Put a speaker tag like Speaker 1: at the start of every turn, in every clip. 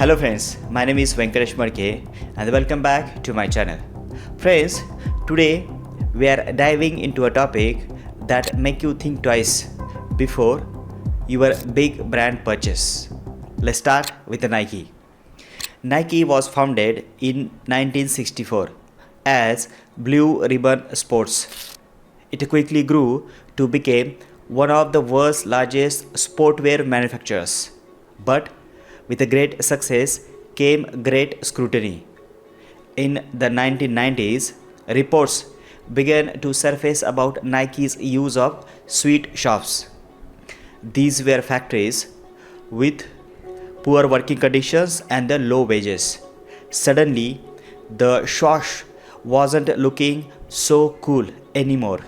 Speaker 1: Hello friends, my name is Venkatesh Marke and welcome back to my channel. Friends, today we are diving into a topic that make you think twice before your big brand purchase. Let's start with Nike. Nike was founded in 1964 as Blue Ribbon Sports. It quickly grew to become one of the world's largest sportwear manufacturers. But with a great success came great scrutiny. In the 1990s, reports began to surface about Nike's use of sweatshops. These were factories with poor working conditions and the low wages. Suddenly, the swoosh wasn't looking so cool anymore.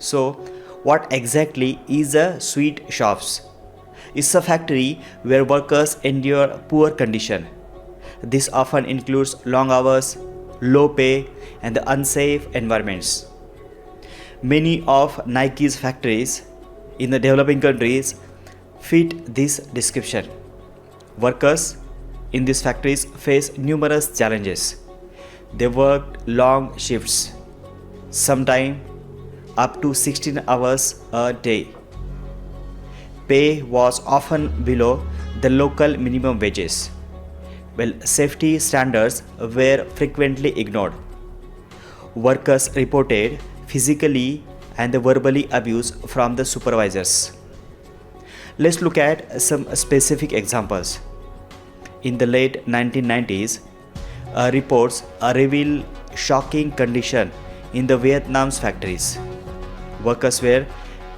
Speaker 1: So, what exactly is a sweatshops? It's a factory where workers endure poor condition. This often includes long hours, low pay, and the unsafe environments. Many of Nike's factories in the developing countries fit this description. Workers in these factories face numerous challenges. They work long shifts, sometimes up to 16 hours a day. Pay was often below the local minimum wages, while safety standards were frequently ignored. Workers reported physically and verbally abuse from the supervisors. Let's look at some specific examples. In the late 1990s, reports reveal shocking conditions in the Vietnam's factories. Workers were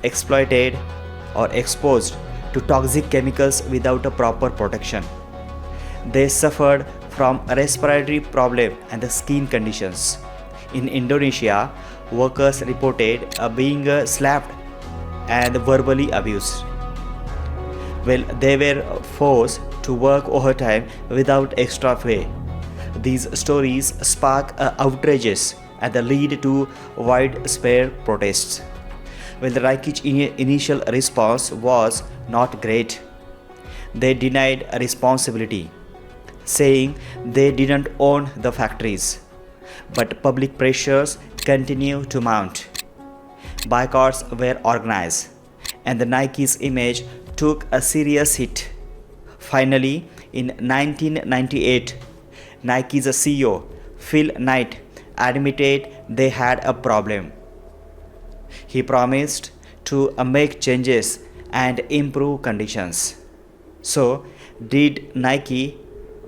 Speaker 1: exploited or exposed to toxic chemicals without a proper protection. They suffered from respiratory problems and the skin conditions. In Indonesia, workers reported being slapped and verbally abused. Well, they were forced to work overtime without extra pay. These stories spark outrages and lead to widespread protests. Well, the Nike's initial response was not great. They denied responsibility, saying they didn't own the factories. But public pressures continued to mount. Boycotts were organized, and the Nike's image took a serious hit. Finally, in 1998, Nike's CEO, Phil Knight, admitted they had a problem. He promised to make changes and improve conditions. So, did Nike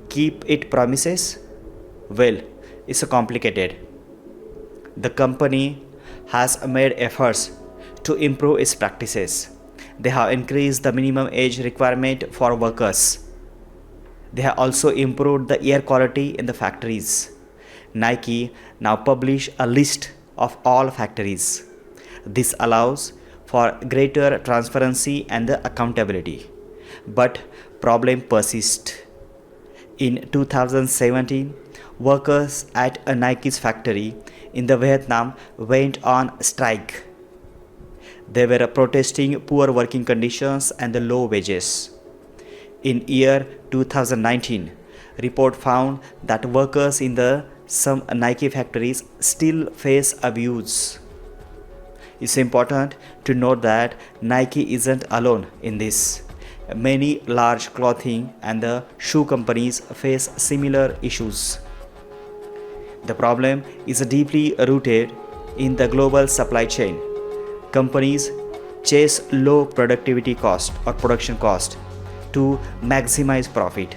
Speaker 1: keep its promises? Well, it's complicated. The company has made efforts to improve its practices. They have increased the minimum age requirement for workers. They have also improved the air quality in the factories. Nike now publish a list of all factories. This allows for greater transparency and accountability. But problem persists. In 2017, workers at a Nike's factory in the Vietnam went on strike. They were protesting poor working conditions and the low wages. In year 2019, report found that workers in some Nike factories still face abuse. It's important to note that Nike isn't alone in this. Many large clothing and the shoe companies face similar issues. The problem is deeply rooted in the global supply chain. Companies chase low productivity cost or production cost to maximize profit.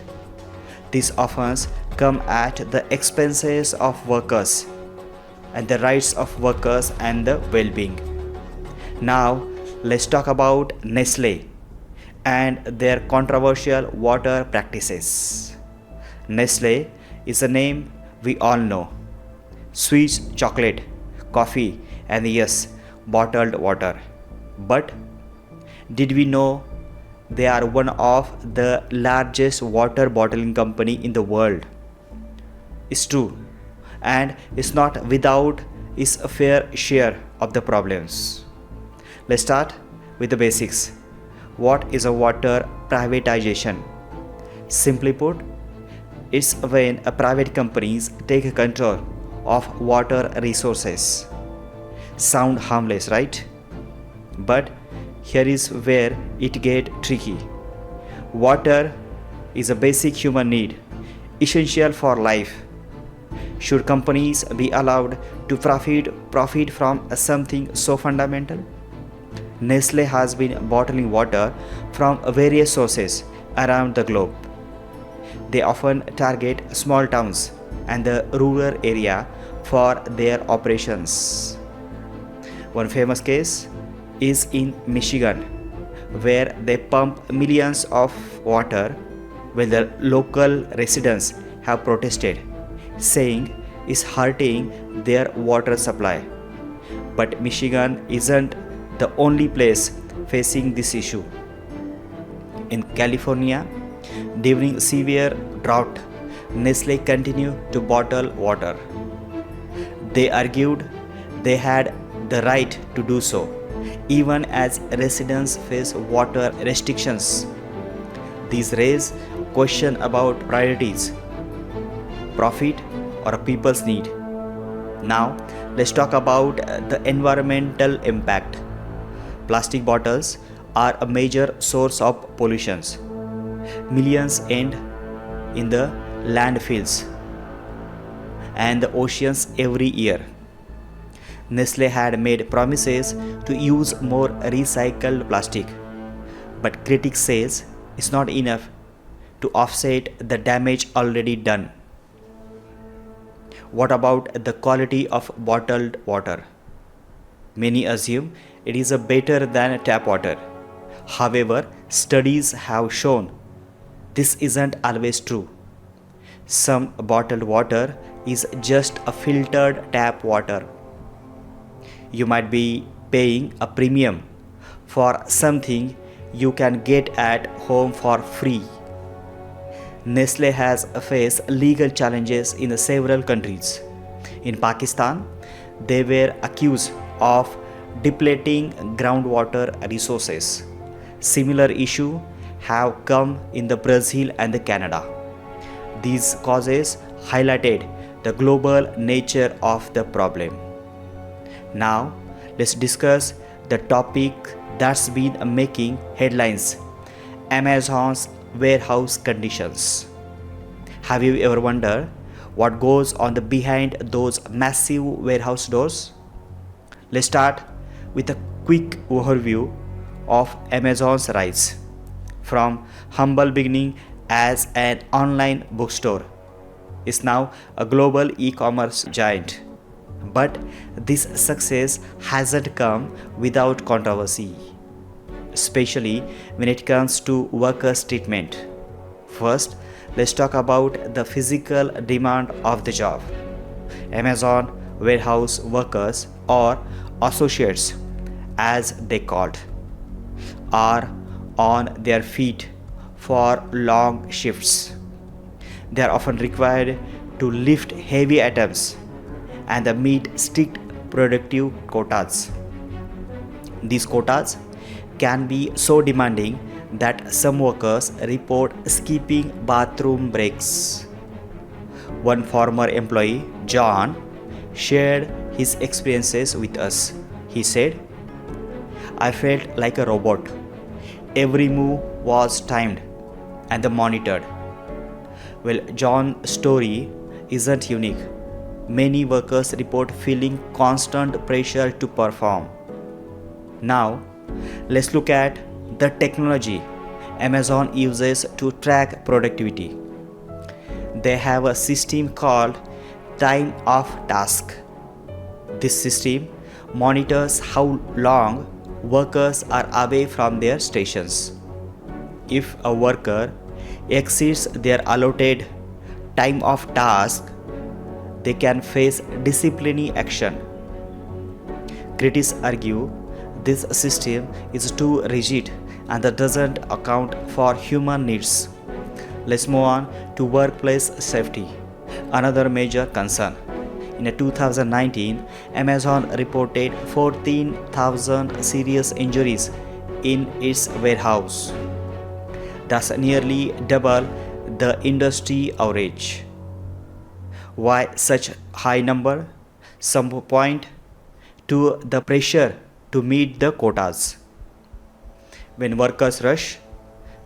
Speaker 1: This often comes at the expenses of workers and the rights of workers and the well-being. Now, let's talk about Nestle and their controversial water practices. Nestle is a name we all know. Sweet chocolate, coffee, and yes, bottled water. But did we know they are one of the largest water bottling company in the world? It's true, and it's not without its fair share of the problems. Let's start with the basics. What is a water privatization? Simply put, It's when private companies take control of water resources. Sound harmless, right? But here is where it gets tricky. Water is a basic human need, essential for life. Should companies be allowed to profit from something so fundamental? Nestle has been bottling water from various sources around the globe. They often target small towns and the rural area for their operations. One famous case is in Michigan, where they pump millions of water when the local residents have protested, saying it's hurting their water supply. But Michigan isn't the only place facing this issue. In California, during severe drought, Nestle continued to bottle water. They argued they had the right to do so, even as residents face water restrictions. These raise question about priorities, profit or people's need. Now, let's talk about the environmental impact. Plastic bottles are a major source of pollution. Millions end in the landfills and the oceans every year. Nestle had made promises to use more recycled plastic, but critics says it's not enough to offset the damage already done. What about the quality of bottled water? Many assume it is better than tap water. However, studies have shown this isn't always true. Some bottled water is just a filtered tap water. You might be paying a premium for something you can get at home for free. Nestle has faced legal challenges in several countries. In Pakistan, they were accused of depleting groundwater resources. Similar issues have come in the Brazil and the Canada. These causes highlighted the global nature of the problem. Now, let's discuss the topic that's been making headlines: Amazon's warehouse conditions. Have you ever wondered what goes on behind those massive warehouse doors? Let's start with a quick overview of Amazon's rise. From humble beginning as an online bookstore, is now a global e-commerce giant. But this success hasn't come without controversy, especially when it comes to workers' treatment. First, let's talk about the physical demand of the job. Amazon warehouse workers, or associates as they called, are on their feet for long shifts. They are often required to lift heavy items and meet strict productive quotas. These quotas can be so demanding that some workers report skipping bathroom breaks. One former employee, John, shared his experiences with us. He said, "I felt like a robot. Every move was timed and monitored." Well, John's story isn't unique. Many workers report feeling constant pressure to perform. Now, let's look at the technology Amazon uses to track productivity. They have a system called Time of Task. This system monitors how long workers are away from their stations. If a worker exceeds their allotted time of task, they can face disciplinary action. Critics argue this system is too rigid and that doesn't account for human needs. Let's move on to workplace safety, another major concern. In 2019, Amazon reported 14,000 serious injuries in its warehouse. That's nearly double the industry average. Why such high number? Some point to the pressure to meet the quotas. When workers rush,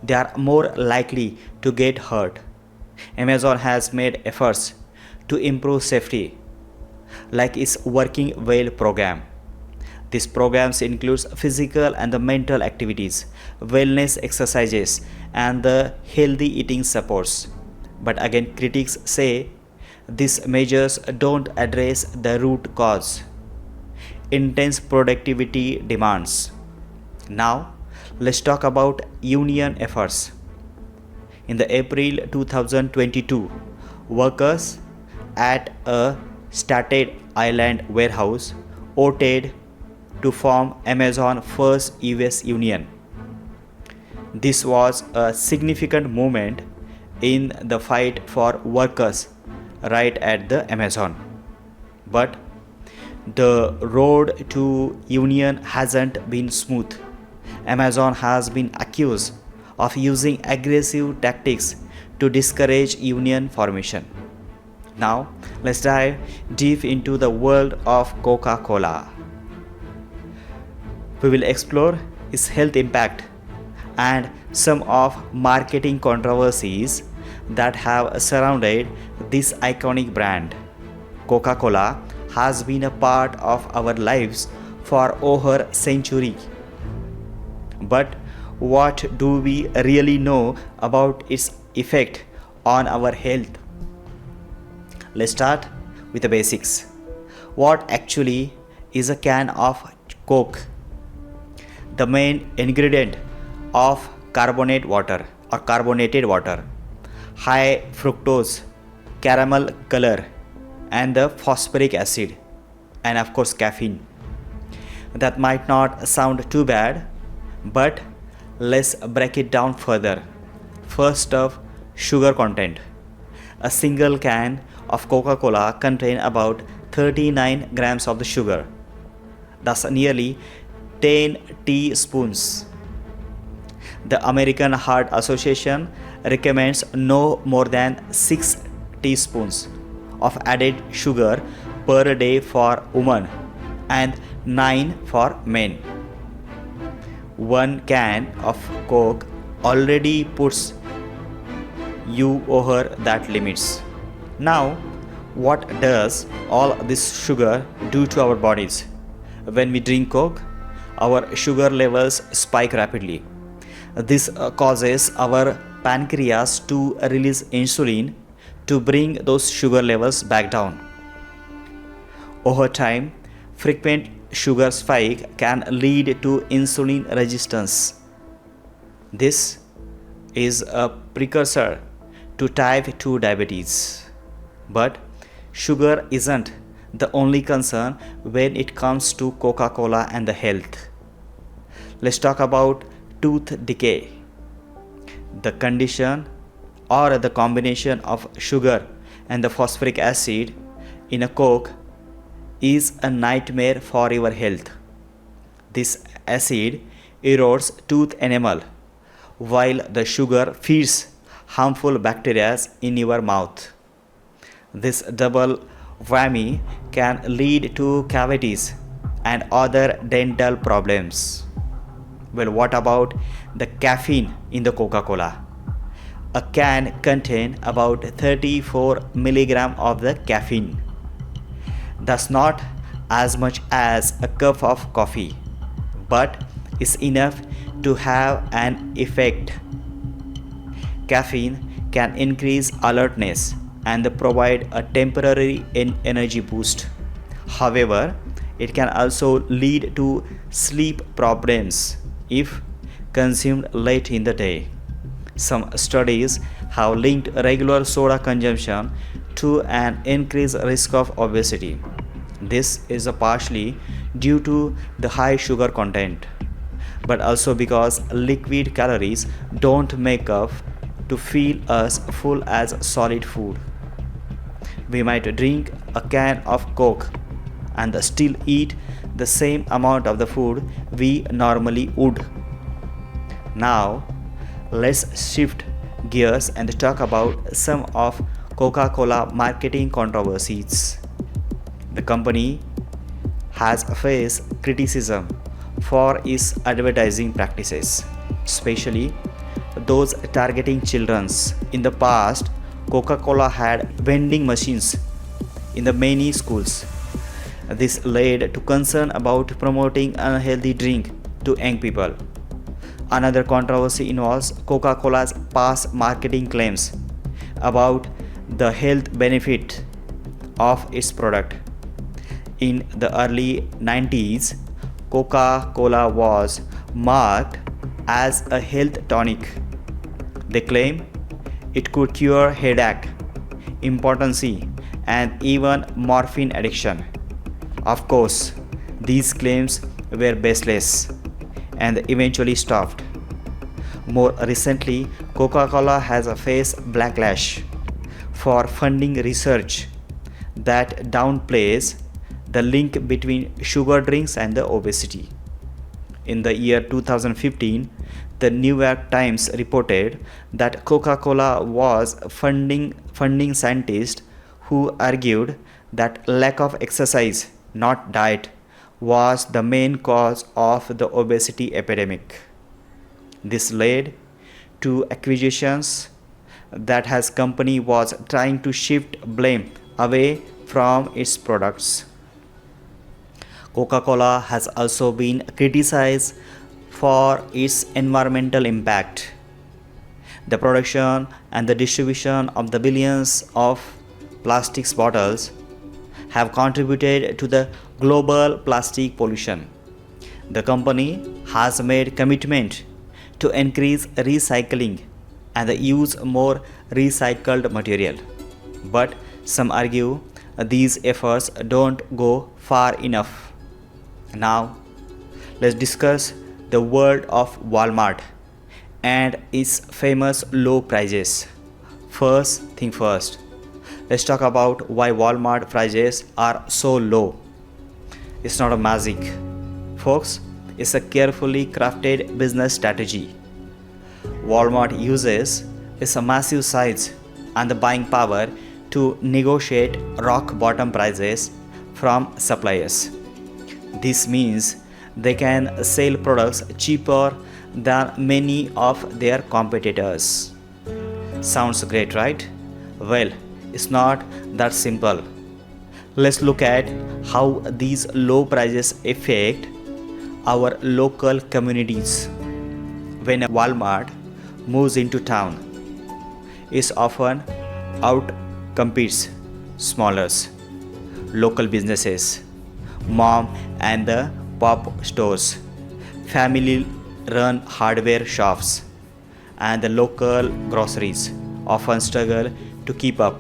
Speaker 1: they are more likely to get hurt. Amazon has made efforts to improve safety, like its Working Well program. These programs includes physical and the mental activities, wellness exercises, and the healthy eating supports. But again, critics say these measures don't address the root cause: intense productivity demands. Now, let's talk about union efforts. In the April 2022, workers at a Staten Island warehouse voted to form Amazon first US union. This was a significant moment in the fight for workers right at the Amazon. But the road to union hasn't been smooth. Amazon has been accused of using aggressive tactics to discourage union formation. Now, let's dive deep into the world of Coca-Cola. We will explore its health impact and some of marketing controversies that have surrounded this iconic brand. Coca-Cola has been a part of our lives for over a century. But what do we really know about its effect on our health? Let's start with the basics. What actually is a can of Coke? The main ingredient of carbonated water, high fructose, caramel color, and the phosphoric acid, and of course caffeine. That might not sound too bad, but let's break it down further. First up, sugar content. A single can of Coca-Cola contains about 39 grams of the sugar. That's nearly 10 teaspoons. The American Heart Association recommends no more than 6 teaspoons of added sugar per day for women and 9 for men. One can of Coke already puts you over that limits. Now, what does all this sugar do to our bodies? When we drink Coke, our sugar levels spike rapidly. This causes our pancreas to release insulin to bring those sugar levels back down. Over time, frequent sugar spike can lead to insulin resistance. This is a precursor to type 2 diabetes. But sugar isn't the only concern when it comes to Coca-Cola and the health. Let's talk about tooth decay. The condition or the combination of sugar and the phosphoric acid in a Coke is a nightmare for your health. This acid erodes tooth enamel while the sugar feeds harmful bacteria in your mouth. This double whammy can lead to cavities and other dental problems. Well, what about the caffeine in the Coca-Cola? A can contains about 34 milligram of the caffeine. That's not as much as a cup of coffee, but is enough to have an effect. Caffeine can increase alertness and provide a temporary energy boost. However, it can also lead to sleep problems if consumed late in the day. Some studies have linked regular soda consumption to an increased risk of obesity. This is partially due to the high sugar content, but also because liquid calories don't make up to feel as full as solid food. We might drink a can of Coke and still eat the same amount of the food we normally would. Now, let's shift gears and talk about some of Coca-Cola marketing controversies. The company has faced criticism for its advertising practices, especially those targeting children. In the past, Coca-Cola had vending machines in the many schools. This led to concern about promoting unhealthy drink to young people. Another controversy involves Coca-Cola's past marketing claims about the health benefit of its product. In the early 90s, Coca-Cola was marked as a health tonic. They claim it could cure headache, impotency, and even morphine addiction. Of course, these claims were baseless and eventually stopped. More recently, Coca-Cola has faced backlash for funding research that downplays the link between sugar drinks and the obesity. In the year 2015, the New York Times reported that Coca-Cola was funding scientists who argued that lack of exercise, not diet, was the main cause of the obesity epidemic. This led to accusations that his company was trying to shift blame away from its products. Coca-Cola has also been criticized for its environmental impact. The production and the distribution of the billions of plastic bottles have contributed to the global plastic pollution. The company has made commitment to increase recycling and use more recycled material. But some argue these efforts don't go far enough. Now, let's discuss the world of Walmart and its famous low prices. First thing first, let's talk about why Walmart prices are so low. It's not a magic, folks, it's a carefully crafted business strategy. Walmart uses its massive size and the buying power to negotiate rock bottom prices from suppliers. This means they can sell products cheaper than many of their competitors. Sounds great, right? Well, it's not that simple. Let's look at how these low prices affect our local communities. When a Walmart moves into town, it often outcompetes smaller local businesses, mom and the pop stores, family run hardware shops, and the local groceries often struggle to keep up.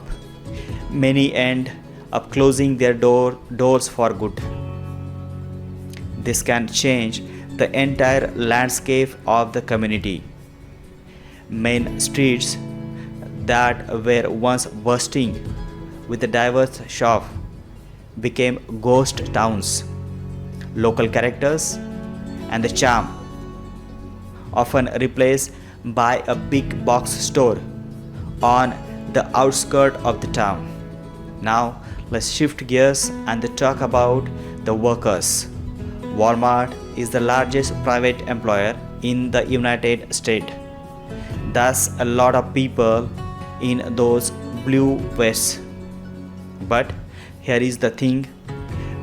Speaker 1: Many end up closing their doors for good. This can change the entire landscape of the community. Main streets that were once bursting with a diverse shop became ghost towns. Local characters and the charm often replaced by a big box store on the outskirts of the town. Now let's shift gears and talk about the workers. Walmart is the largest private employer in the United States. That's a lot of people in those blue vests. But here is the thing,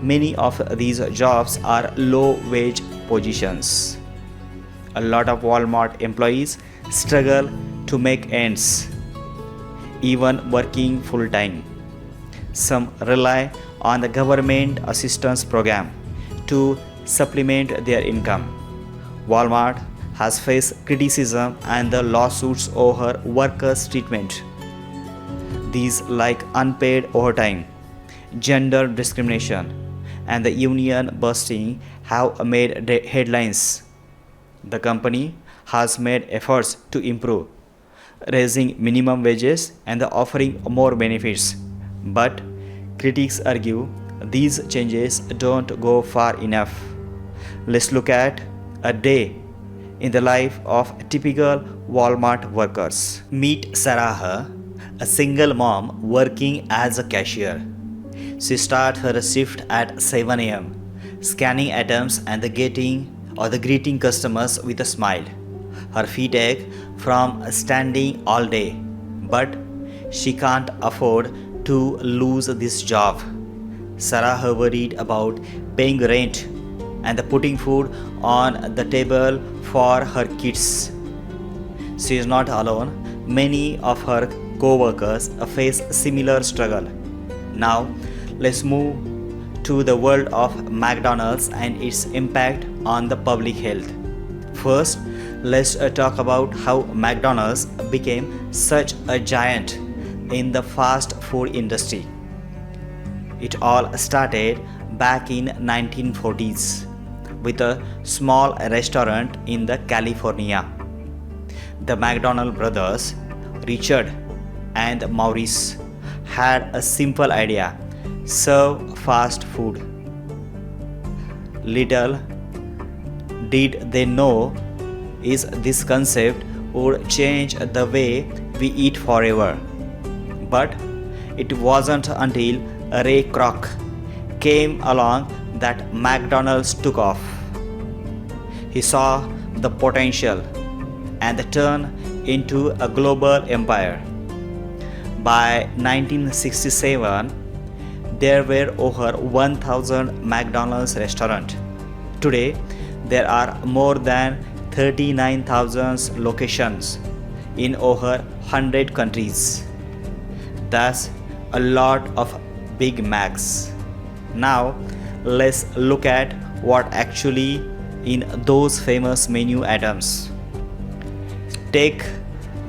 Speaker 1: many of these jobs are low wage positions. A lot of Walmart employees struggle to make ends, even working full time. Some rely on the government assistance program to supplement their income. Walmart has faced criticism and the lawsuits over workers' treatment. These like unpaid overtime, gender discrimination, and the union busting have made headlines. The company has made efforts to improve, raising minimum wages and offering more benefits. But critics argue these changes don't go far enough. Let's look at a day in the life of typical Walmart workers. Meet Sarah, a single mom working as a cashier. She starts her shift at 7 a.m., scanning items and the greeting customers with a smile. Her feet ache from standing all day, but she can't afford to lose this job. Sarah worried about paying rent and putting food on the table for her kids. She is not alone. Many of her co-workers face similar struggle. Now, let's move to the world of McDonald's and its impact on the public health. First, let's talk about how McDonald's became such a giant in the fast food industry. It all started back in 1940s with a small restaurant in the California. The McDonald brothers, Richard and Maurice, had a simple idea: serve fast food. Little did they know is this concept would change the way we eat forever. But it wasn't until Ray Kroc came along that McDonald's took off. He saw the potential and turned into a global empire. By 1967, there were over 1,000 McDonald's restaurants. Today, there are more than 39,000 locations in over 100 countries. That's a lot of Big Macs. Now, let's look at what actually in those famous menu items. Take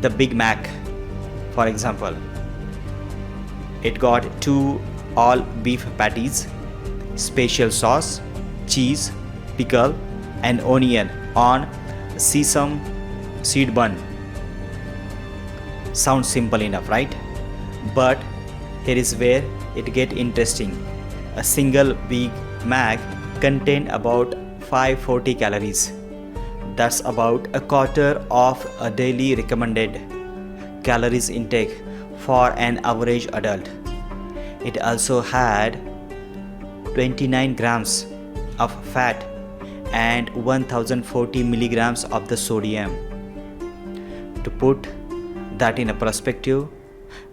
Speaker 1: the Big Mac, for example. It got 2 all beef patties, special sauce, cheese, pickle, and onion on sesame seed bun. Sounds simple enough, right? But here is where it gets interesting. A single Big Mac contains about 540 calories. That's about a quarter of a daily recommended calories intake for an average adult. It also had 29 grams of fat and 1040 milligrams of the sodium. To put that in a perspective,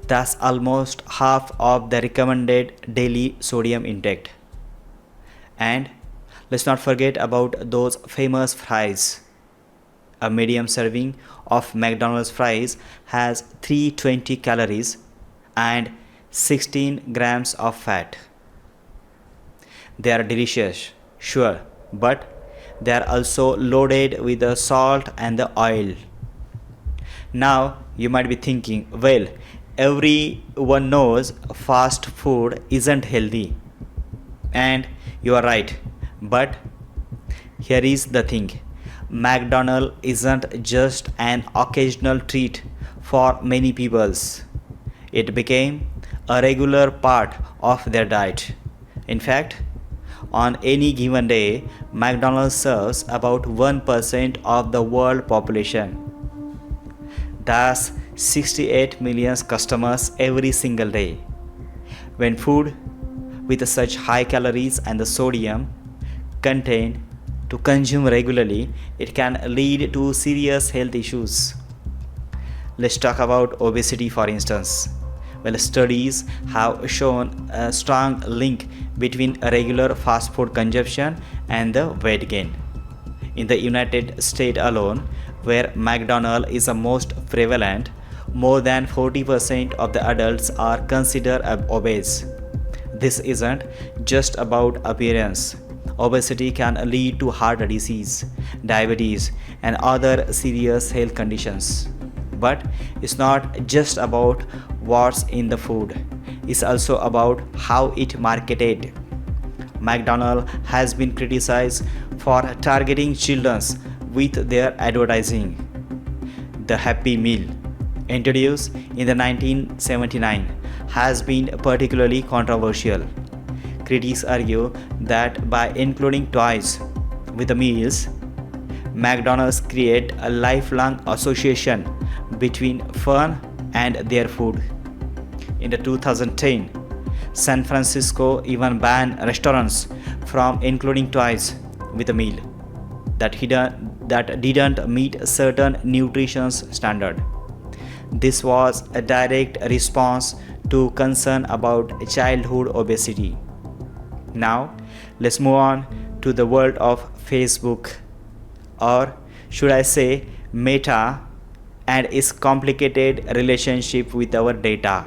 Speaker 1: that's almost half of the recommended daily sodium intake. And let's not forget about those famous fries. A medium serving of McDonald's fries has 320 calories and 16 grams of fat. They are delicious, sure, but they are also loaded with the salt and the oil. Now you might be thinking, well, everyone knows fast food isn't healthy. And you are right. But here is the thing: McDonald's isn't just an occasional treat for many peoples. It became a regular part of their diet. In fact, on any given day, McDonald's serves about 1% of the world population. That's 68 million customers every single day. When food with such high calories and the sodium content to consume regularly, it can lead to serious health issues. Let's talk about obesity, for instance. Well, studies have shown a strong link between regular fast food consumption and the weight gain. In the United States alone, where McDonald's is the most prevalent, more than 40% of the adults are considered obese. This isn't just about appearance. Obesity can lead to heart disease, diabetes, and other serious health conditions. But it's not just about what's in the food, it's also about how it marketed. McDonald's has been criticized for targeting children with their advertising. The Happy Meal, introduced in the 1979, has been particularly controversial. Critics argue that by including toys with the meals, McDonald's create a lifelong association between fun and their food. In the 2010, San Francisco even banned restaurants from including toys with a meal that didn't meet certain nutrition standard. This was a direct response to concern about childhood obesity. Now, let's move on to the world of Facebook, or should I say Meta, and its complicated relationship with our data.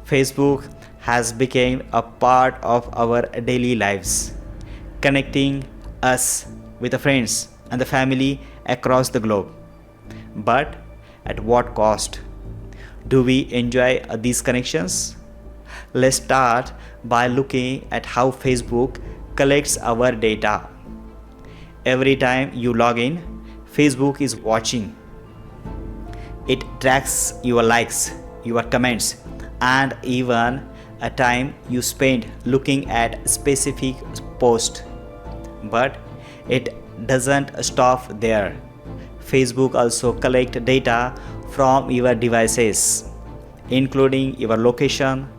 Speaker 1: Facebook has become a part of our daily lives, connecting us with the friends and the family across the globe. But at what cost? Do we enjoy these connections? Let's start by looking at how Facebook collects our data. Every time you log in, Facebook is watching. It tracks your likes, your comments, and even a time you spend looking at specific post. But it doesn't stop there. Facebook also collects data from your devices, including your location,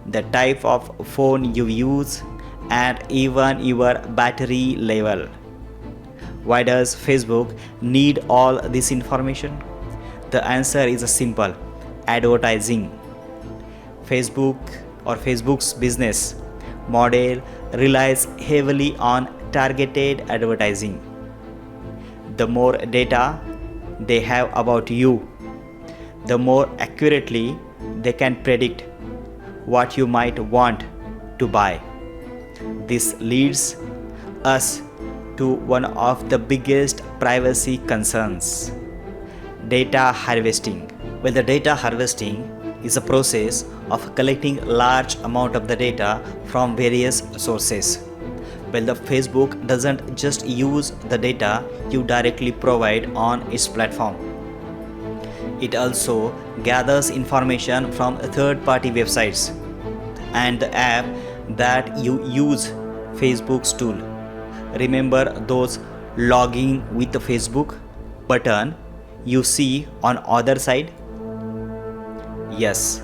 Speaker 1: the type of phone you use, and even your battery level. Why does Facebook need all this information? The answer is simple: advertising. Facebook's business model relies heavily on targeted advertising. The more data they have about you, the more accurately they can predict what you might want to buy. This leads us to one of the biggest privacy concerns: data harvesting. Well, the data harvesting is a process of collecting large amount of the data from various sources. Well, the Facebook doesn't just use the data you directly provide on its platform. It also gathers information from third-party websites and the app that you use, Facebook's tool. Remember those logging with the Facebook button you see on other side? Yes,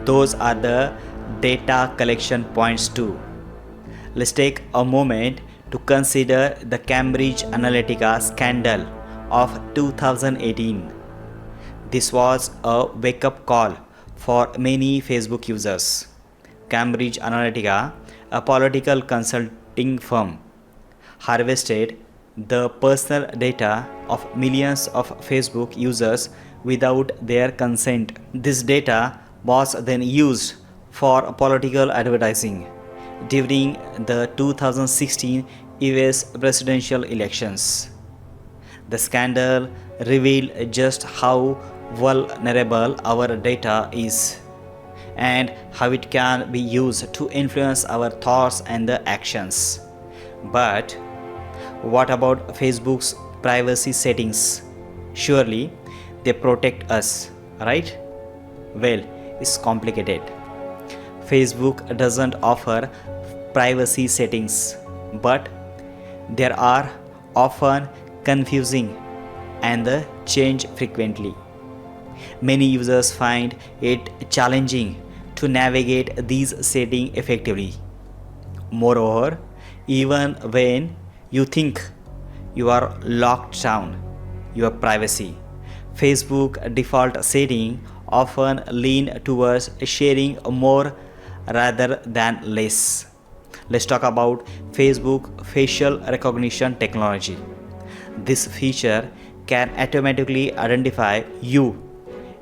Speaker 1: those are the data collection points too. Let's take a moment to consider the Cambridge Analytica scandal of 2018. This was a wake-up call for many Facebook users. Cambridge Analytica, a political consulting firm, harvested the personal data of millions of Facebook users without their consent. This data was then used for political advertising during the 2016 US presidential elections. The scandal revealed just how vulnerable our data is and how it can be used to influence our thoughts and the actions. But what about Facebook's privacy settings? Surely they protect us, right? Well, it's complicated. Facebook doesn't offer privacy settings, but there are often confusing and change frequently. Many users find it challenging to navigate these settings effectively. Moreover, even when you think you are locked down your privacy, Facebook default setting often lean towards sharing more rather than less. Let's talk about Facebook facial recognition technology. This feature can automatically identify you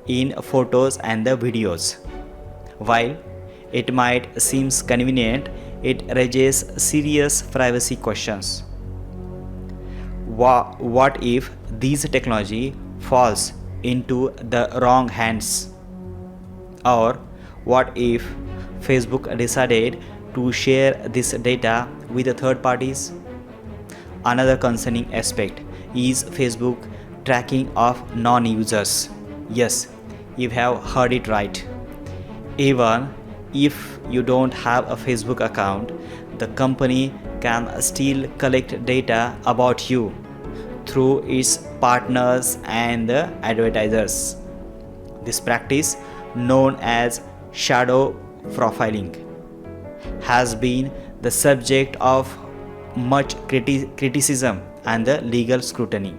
Speaker 1: in photos and the videos. While it might seem convenient, it raises serious privacy questions. What if this technology falls into the wrong hands? Or what if Facebook decided to share this data with the third parties? Another concerning aspect is Facebook tracking of non-users. Yes, you have heard it right. Even if you don't have a Facebook account, the company can still collect data about you through its partners and the advertisers. This practice, known as shadow profiling, has been the subject of much criticism and the legal scrutiny.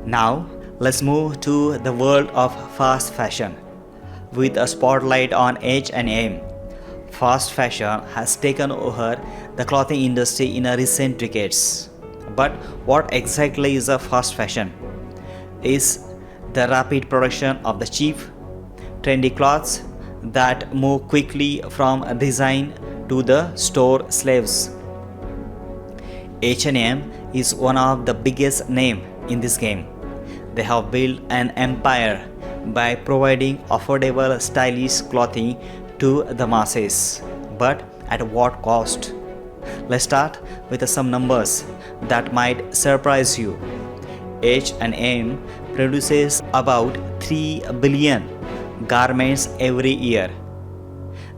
Speaker 1: Now, let's move to the world of fast fashion with a spotlight on H&M. Fast fashion has taken over the clothing industry in a recent decades. But what exactly is a fast fashion? Is the rapid production of the cheap, trendy clothes that move quickly from design to the store slaves. H&M is one of the biggest names in this game. They have built an empire by providing affordable, stylish clothing to the masses. But at what cost? Let's start with some numbers that might surprise you. H&M produces about 3 billion garments every year.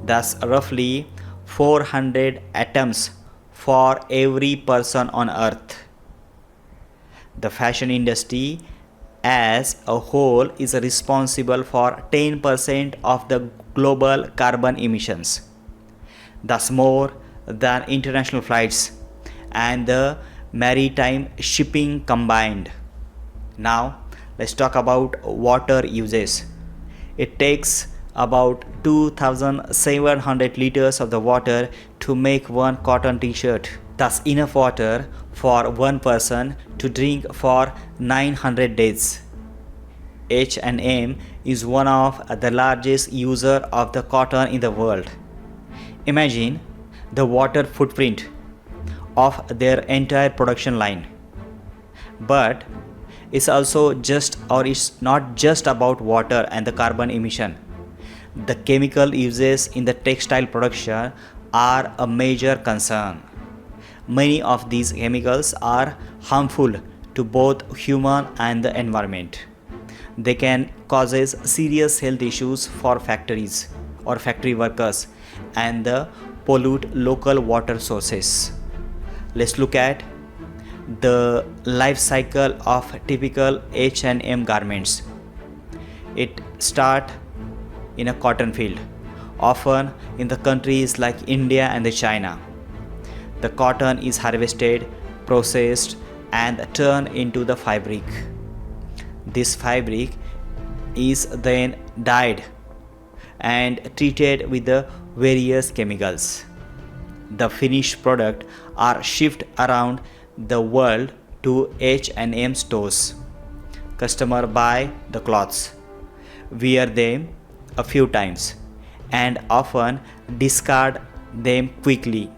Speaker 1: That's roughly 400 atoms for every person on earth. The fashion industry as a whole is responsible for 10% of the global carbon emissions. That's more than international flights and the maritime shipping combined. Now, let's talk about water uses. It takes about 2,700 liters of the water to make one cotton t-shirt. That's enough water for one person to drink for 900 days. H&M is one of the largest users of the cotton in the world. Imagine the water footprint of their entire production line. But it's not just about water and the carbon emission. The chemical uses in the textile production are a major concern. Many of these chemicals are harmful to both human and the environment. They can cause serious health issues for factories or factory workers and pollute local water sources. Let's look at the life cycle of typical H&M garments. It starts in a cotton field, often in the countries like India and China. The cotton is harvested, processed, and turned into the fabric. This fabric is then dyed and treated with the various chemicals. The finished product are shipped around the world to H&M stores. Customers buy the clothes, wear them a few times, and often discard them quickly.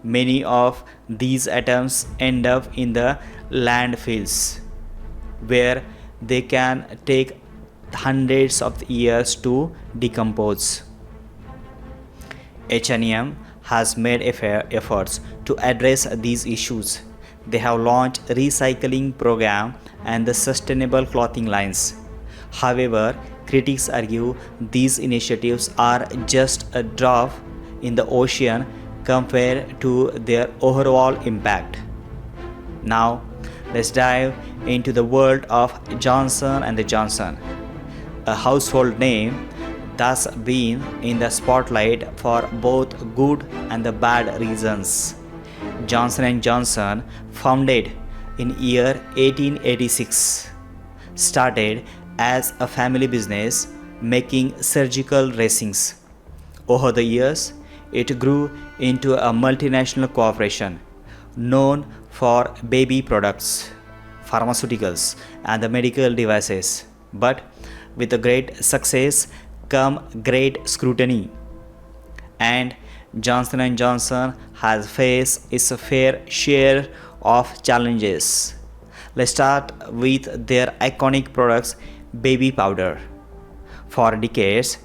Speaker 1: Many of these items end up in the landfills, where they can take hundreds of years to decompose. H&M has made efforts to address these issues. They have launched recycling program and the sustainable clothing lines. However, critics argue these initiatives are just a drop in the ocean compared to their overall impact. Now, let's dive into the world of Johnson & Johnson, a household name that's been in the spotlight for both good and the bad reasons. Johnson & Johnson, founded in year 1886, started as a family business making surgical dressings. Over the years, it grew into a multinational corporation known for baby products, pharmaceuticals, and the medical devices. But with a great success come great scrutiny, and Johnson & Johnson has faced its fair share of challenges. Let's start with their iconic products, baby powder. For decades,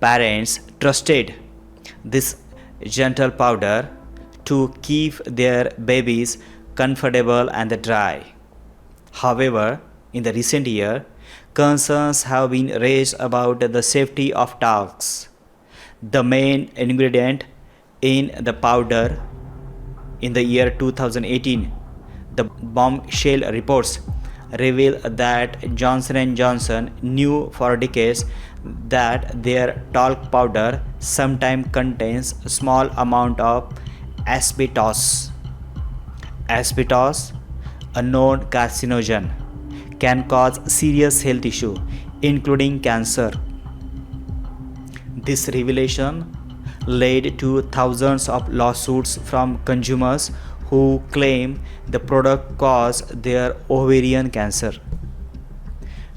Speaker 1: parents trusted this gentle powder to keep their babies comfortable and dry. However, in the recent year, concerns have been raised about the safety of talcs, the main ingredient in the powder. In the year 2018, The bombshell reports reveal that Johnson & Johnson knew for decades that their talc powder sometimes contains a small amount of asbestos. Asbestos, a known carcinogen, can cause serious health issues, including cancer. This revelation led to thousands of lawsuits from consumers who claim the product caused their ovarian cancer.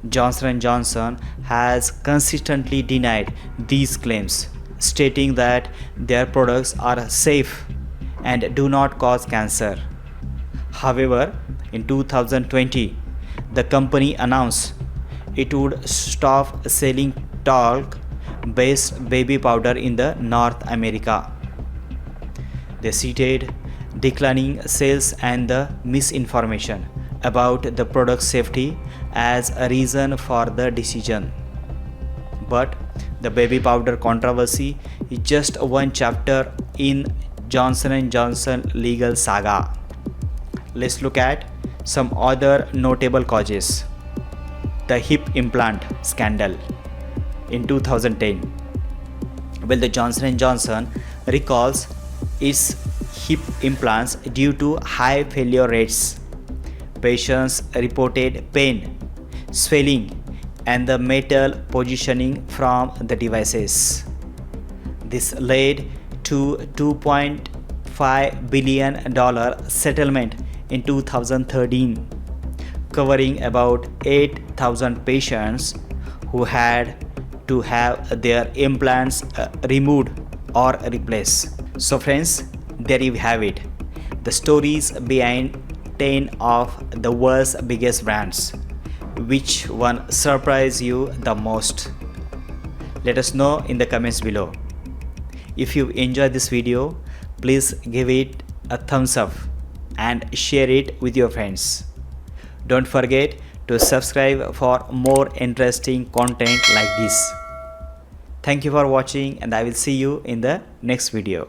Speaker 1: Johnson & Johnson has consistently denied these claims, stating that their products are safe and do not cause cancer. However, in 2020, the company announced it would stop selling talc-based baby powder in the North America. They cited declining sales and the misinformation about the product safety as a reason for the decision. But the baby powder controversy is just one chapter in Johnson & Johnson legal saga. Let's look at some other notable causes. The hip implant scandal in 2010. Well, the Johnson & Johnson recalls its hip implants due to high failure rates. Patients reported pain, swelling, and the metal positioning from the devices. This led to $2.5 billion settlement in 2013, covering about 8,000 patients who had to have their implants removed or replaced. So friends, there you have it, the stories behind 10 of the world's biggest brands. Which one surprised you the most? Let us know in the comments below. If you enjoyed this video, please give it a thumbs up and share it with your friends. Don't forget to subscribe for more interesting content like this. Thank you for watching, and I will see you in the next video.